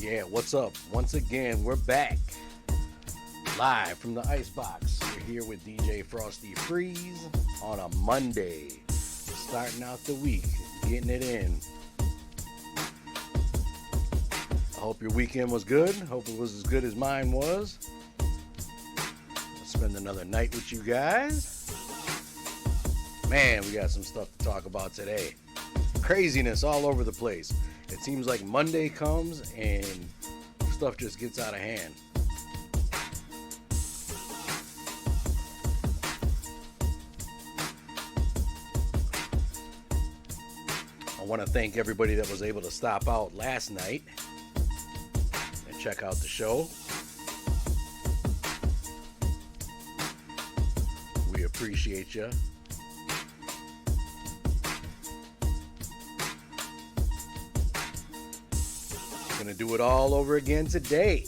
Yeah, what's up? Once again, we're back live from the IceBox. We're here with DJ Frosty Freeze on a Monday, starting out the week, getting it in. I hope your weekend was good. Hope it was as good as mine was. I'll spend another night with you guys. Man, we got some stuff to talk about today. Craziness all over the place. It seems like Monday comes and stuff just gets out of hand. I want to thank everybody that was able to stop out last night and check out the show. We appreciate you. Gonna do it all over again today.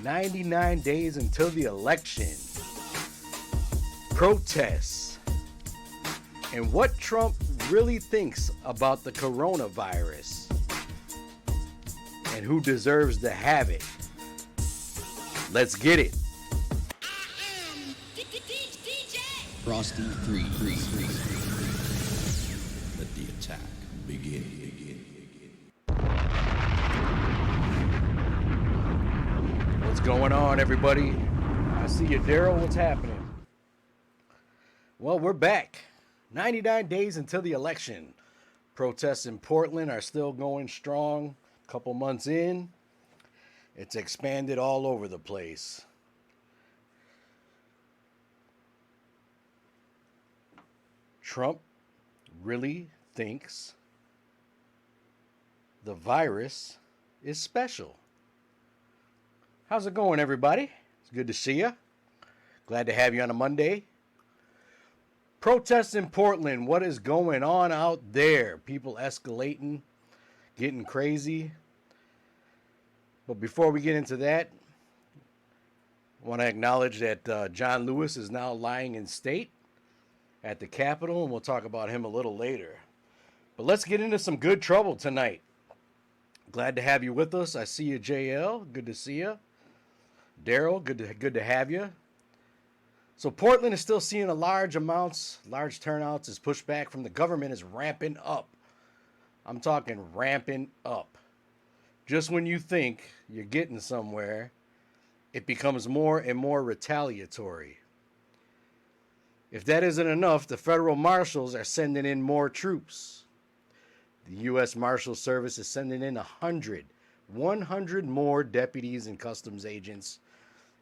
"99 days until the election. Protests. And what Trump really thinks about the coronavirus. And who deserves to have it. Let's get it. Frosty 3. Let the attack begin. What's going on, everybody? I see you, Daryl. What's happening? Well, we're back. 99 days until the election. Protests in Portland are still going strong. A couple months in, it's expanded all over the place. Trump really thinks the virus is special. How's it going, everybody? It's good to see you. Glad to have you on a Monday. Protests in Portland. What is going on out there? People escalating, getting crazy. But before we get into that, I want to acknowledge that John Lewis is now lying in state at the Capitol, and we'll talk about him a little later. But let's get into some good trouble tonight. Glad to have you with us. I see you, JL. Good to see you. Daryl, good to have you. So Portland is still seeing large turnouts as pushback from the government is ramping up. I'm talking ramping up. Just when you think you're getting somewhere, it becomes more and more retaliatory. If that isn't enough, the federal marshals are sending in more troops. The U.S. Marshal Service is sending in 100 more deputies and customs agents.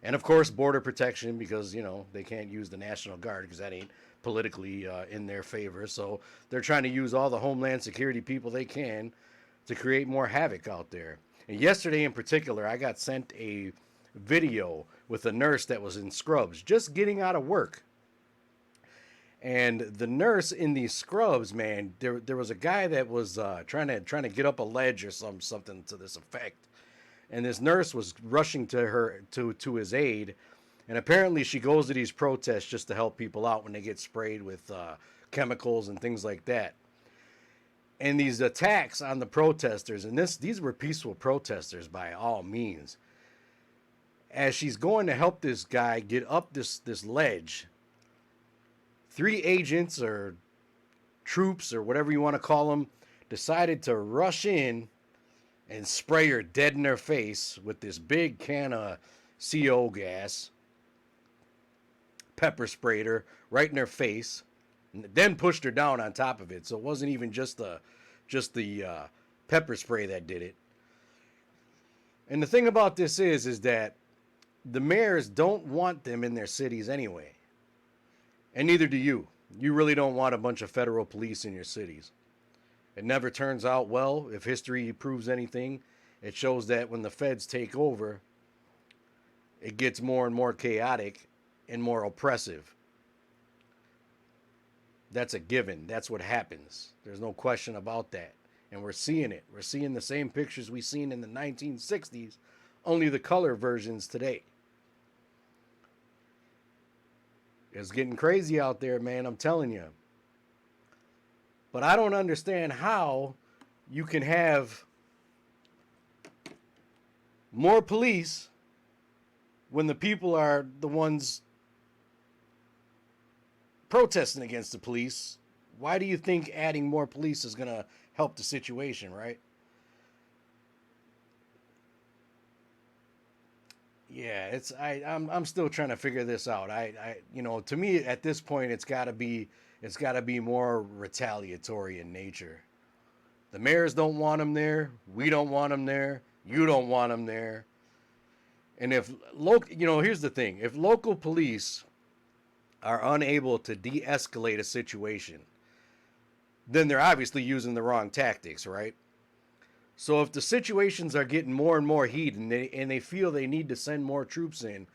And, of course, border protection because, they can't use the National Guard because that ain't politically in their favor. So they're trying to use all the Homeland Security people they can to create more havoc out there. And yesterday in particular, I got sent a video with a nurse that was in scrubs just getting out of work. And the nurse in these scrubs, man, there was a guy that was trying to get up a ledge or something to this effect. And this nurse was rushing to his aid. And apparently she goes to these protests just to help people out when they get sprayed with chemicals and things like that. And these attacks on the protesters, and these were peaceful protesters by all means. As she's going to help this guy get up this ledge, 3 agents or troops or whatever you want to call them decided to rush in and spray her dead in her face with this big can of CO gas, pepper sprayed her right in her face, and then pushed her down on top of it. So it wasn't even just the pepper spray that did it. And the thing about this is that the mayors don't want them in their cities anyway. And neither do you. You really don't want a bunch of federal police in your cities. It never turns out well. If history proves anything, it shows that when the feds take over, it gets more and more chaotic and more oppressive. That's a given. That's what happens. There's no question about that. And we're seeing it. We're seeing the same pictures we seen in the 1960s, only the color versions today. It's getting crazy out there, man. I'm telling you. But I don't understand how you can have more police when the people are the ones protesting against the police. Why do you think adding more police is going to help the situation, right? Yeah, I'm still trying to figure this out. To me at this point it's got to be more retaliatory in nature. The mayors don't want them there. We don't want them there. You don't want them there. And here's the thing: if local police are unable to de-escalate a situation, then they're obviously using the wrong tactics, right? So if the situations are getting more and more heated and they feel they need to send more troops in,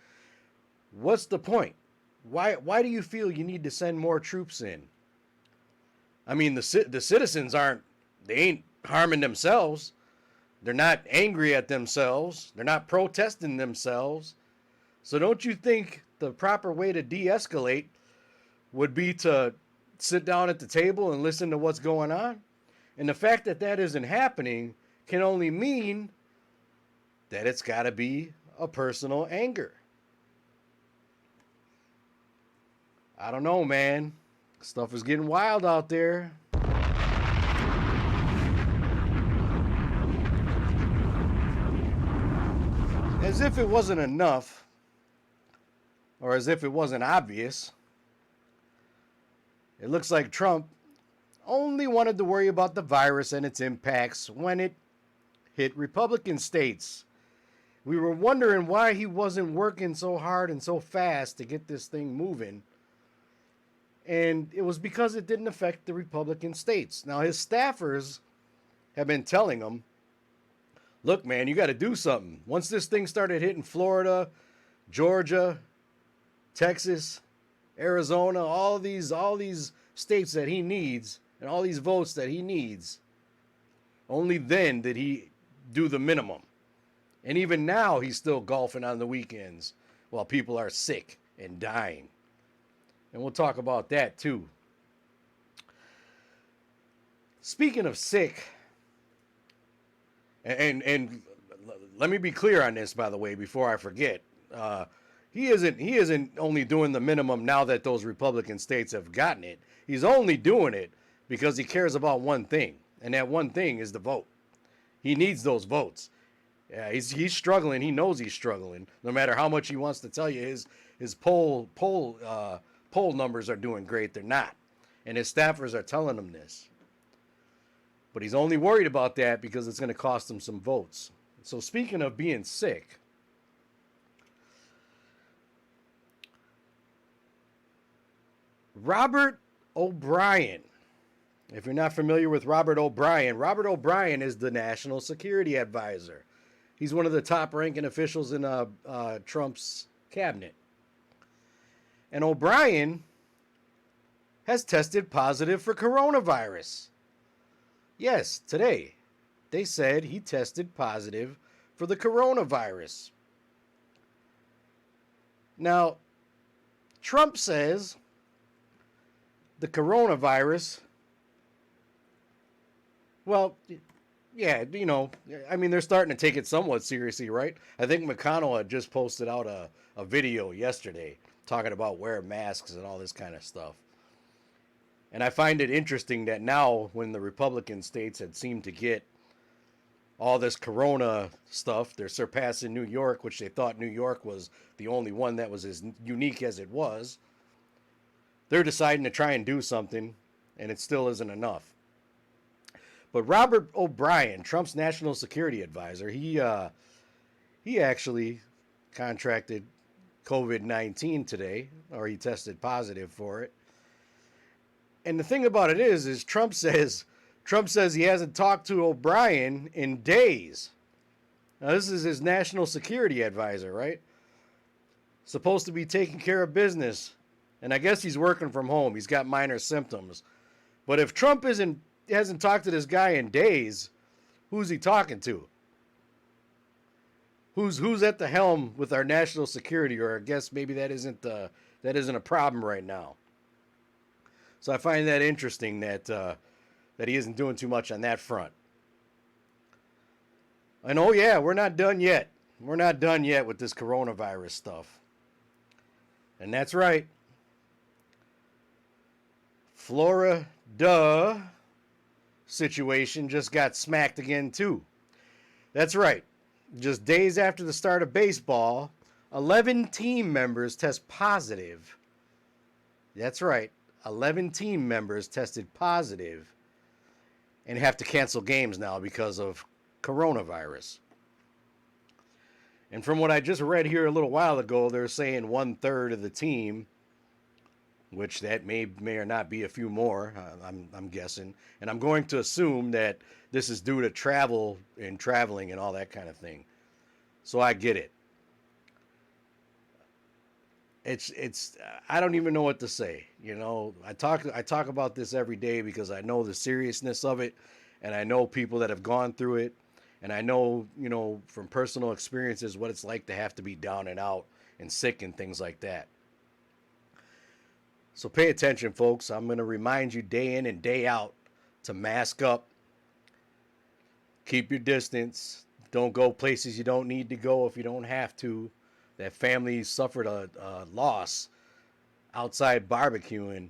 what's the point? Why do you feel you need to send more troops in? I mean, the citizens ain't harming themselves. They're not angry at themselves. They're not protesting themselves. So don't you think the proper way to de-escalate would be to sit down at the table and listen to what's going on? And the fact that that isn't happening can only mean that it's got to be a personal anger. I don't know, man. Stuff is getting wild out there. As if it wasn't enough, or as if it wasn't obvious, it looks like Trump only wanted to worry about the virus and its impacts when it hit Republican states. We were wondering why he wasn't working so hard and so fast to get this thing moving. And it was because it didn't affect the Republican states. Now, his staffers have been telling him, look, man, you got to do something. Once this thing started hitting Florida, Georgia, Texas, Arizona, all these states that he needs, and all these votes that he needs, only then did he do the minimum. And even now, he's still golfing on the weekends while people are sick and dying. And we'll talk about that too. Speaking of sick, and let me be clear on this, by the way, before I forget. He isn't only doing the minimum now that those Republican states have gotten it. He's only doing it because he cares about one thing, and that one thing is the vote. He needs those votes. Yeah, he's struggling. He knows he's struggling. No matter how much he wants to tell you his poll numbers are doing great, they're not, and his staffers are telling him this. But he's only worried about that because it's going to cost him some votes. So speaking of being sick, Robert O'Brien. If you're not familiar with Robert O'Brien is the National Security Advisor. He's one of the top-ranking officials in Trump's cabinet. And O'Brien has tested positive for coronavirus. Yes, today they said he tested positive for the coronavirus. Now, Trump says the coronavirus, well, yeah, I mean, they're starting to take it somewhat seriously, right? I think McConnell had just posted out a video yesterday talking about wearing masks and all this kind of stuff. And I find it interesting that now, when the Republican states had seemed to get all this corona stuff, they're surpassing New York, which they thought New York was the only one that was as unique as it was. They're deciding to try and do something, and it still isn't enough. But Robert O'Brien, Trump's national security advisor, he actually contracted COVID-19 today, or he tested positive for it. And the thing about it is Trump says he hasn't talked to O'Brien in days. Now, this is his national security advisor, right? Supposed to be taking care of business. And I guess he's working from home. He's got minor symptoms. But if Trump hasn't talked to this guy in days, who's he talking to? Who's at the helm with our national security? Or I guess maybe that isn't a problem right now. So I find that interesting that that he isn't doing too much on that front. And oh yeah, we're not done yet. We're not done yet with this coronavirus stuff. And that's right. Florida situation just got smacked again too. That's right. Just days after the start of baseball, 11 team members test positive. That's right. 11 team members tested positive and have to cancel games now because of coronavirus. And from what I just read here a little while ago, they're saying 1/3 of the team, which that may or not be a few more, I'm guessing. And I'm going to assume that this is due to traveling and all that kind of thing. So I get it. It's I don't even know what to say. You know, I talk about this every day because I know the seriousness of it, and I know people that have gone through it, and I know, you know, from personal experiences what it's like to have to be down and out and sick and things like that. So pay attention, folks. I'm going to remind you day in and day out to mask up, keep your distance, don't go places you don't need to go if you don't have to. That family suffered a loss outside barbecuing,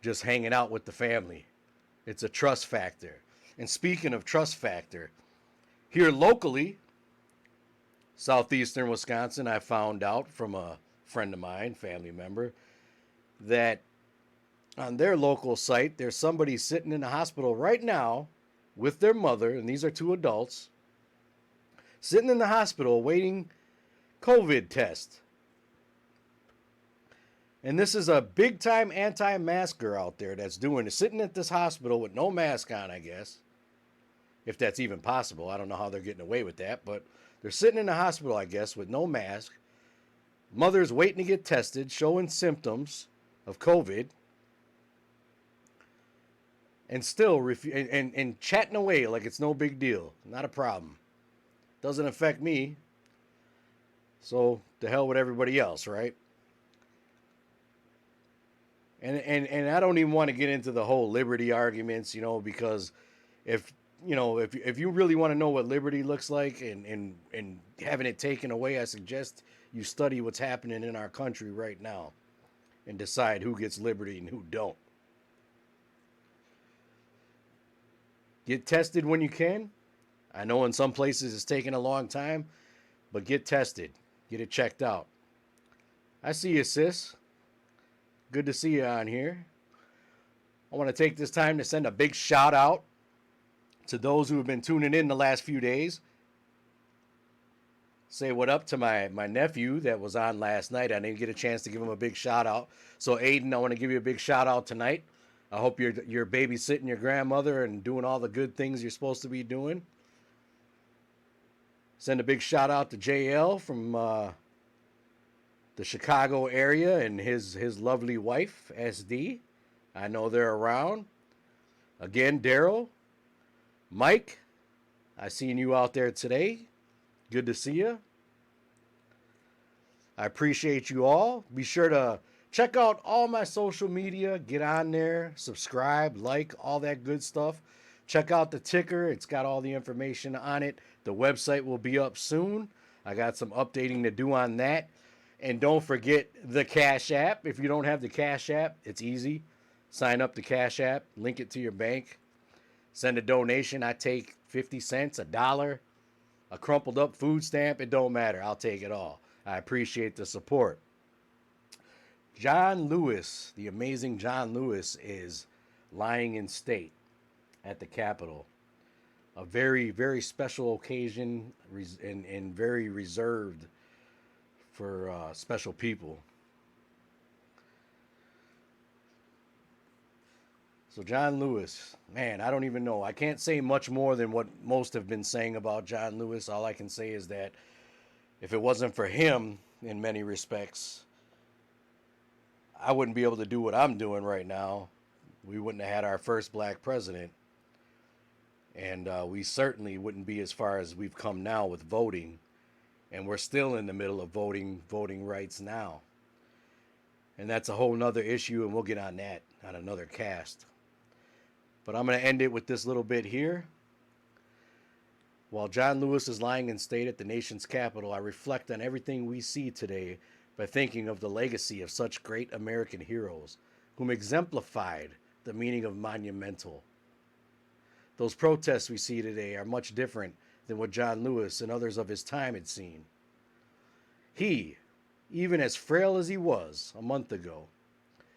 just hanging out with the family. It's a trust factor. And speaking of trust factor, here locally, southeastern Wisconsin, I found out from a friend of mine, family member, that on their local site, there's somebody sitting in the hospital right now with their mother, and these are two adults, sitting in the hospital waiting COVID test. And this is a big time anti-masker out there that's doing it, sitting at this hospital with no mask on, I guess. If that's even possible. I don't know how they're getting away with that, but they're sitting in the hospital, I guess, with no mask. Mother's waiting to get tested, showing symptoms of COVID. And still and chatting away like it's no big deal. Not a problem. Doesn't affect me. So, to hell with everybody else, right? And I don't even want to get into the whole liberty arguments, you know, because if you really want to know what liberty looks like and having it taken away, I suggest you study what's happening in our country right now and decide who gets liberty and who don't. Get tested when you can. I know in some places it's taking a long time, but get tested. Get it checked out. I see you, sis. Good to see you on here. I want to take this time to send a big shout out to those who have been tuning in the last few days. Say what up to my nephew that was on last night. I didn't get a chance to give him a big shout out. So Aiden, I want to give you a big shout out tonight. I hope you're babysitting your grandmother and doing all the good things you're supposed to be doing. Send a big shout out to JL from the Chicago area and his lovely wife, SD. I know they're around. Again, Daryl, Mike, I seen you out there today. Good to see you. I appreciate you all. Be sure to check out all my social media. Get on there, subscribe, like, all that good stuff. Check out the ticker. It's got all the information on it. The website will be up soon. I got some updating to do on that. And don't forget the Cash App. If you don't have the Cash App, it's easy. Sign up the Cash App, link it to your bank, send a donation. I take 50 cents, $1, a crumpled up food stamp. It don't matter. I'll take it all. I appreciate the support. John Lewis, the amazing John Lewis, is lying in state at the Capitol. A very, very special occasion and very reserved for special people. So John Lewis, man, I don't even know. I can't say much more than what most have been saying about John Lewis. All I can say is that if it wasn't for him, in many respects, I wouldn't be able to do what I'm doing right now. We wouldn't have had our first black president. And we certainly wouldn't be as far as we've come now with voting. And we're still in the middle of voting rights now. And that's a whole nother issue, and we'll get on that on another cast. But I'm going to end it with this little bit here. While John Lewis is lying in state at the nation's capital, I reflect on everything we see today by thinking of the legacy of such great American heroes whom exemplified the meaning of monumental. Those protests we see today are much different than what John Lewis and others of his time had seen. He, even as frail as he was a month ago,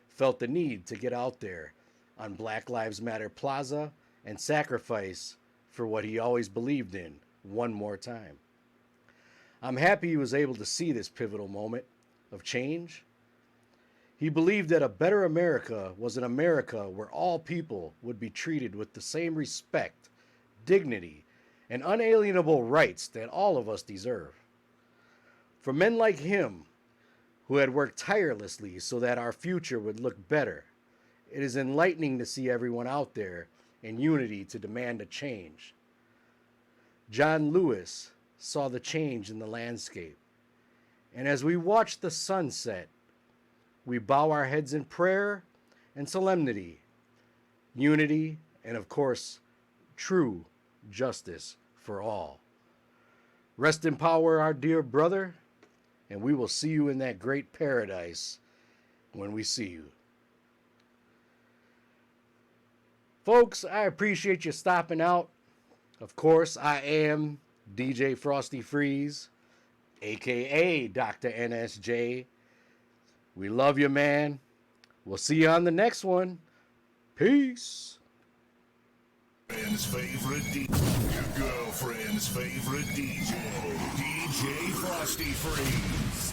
felt the need to get out there on Black Lives Matter Plaza and sacrifice for what he always believed in one more time. I'm happy he was able to see this pivotal moment of change. He believed that a better America was an America where all people would be treated with the same respect, dignity, and unalienable rights that all of us deserve. For men like him, who had worked tirelessly so that our future would look better, it is enlightening to see everyone out there in unity to demand a change. John Lewis saw the change in the landscape, and as we watch the sunset, we bow our heads in prayer and solemnity, unity, and of course, true justice for all. Rest in power, our dear brother, and we will see you in that great paradise when we see you. Folks, I appreciate you stopping out. Of course, I am DJ Frosty Freeze, aka Dr. NSJ. We love you, man. We'll see you on the next one. Peace. Your girlfriend's favorite DJ, DJ Frosty Freeze.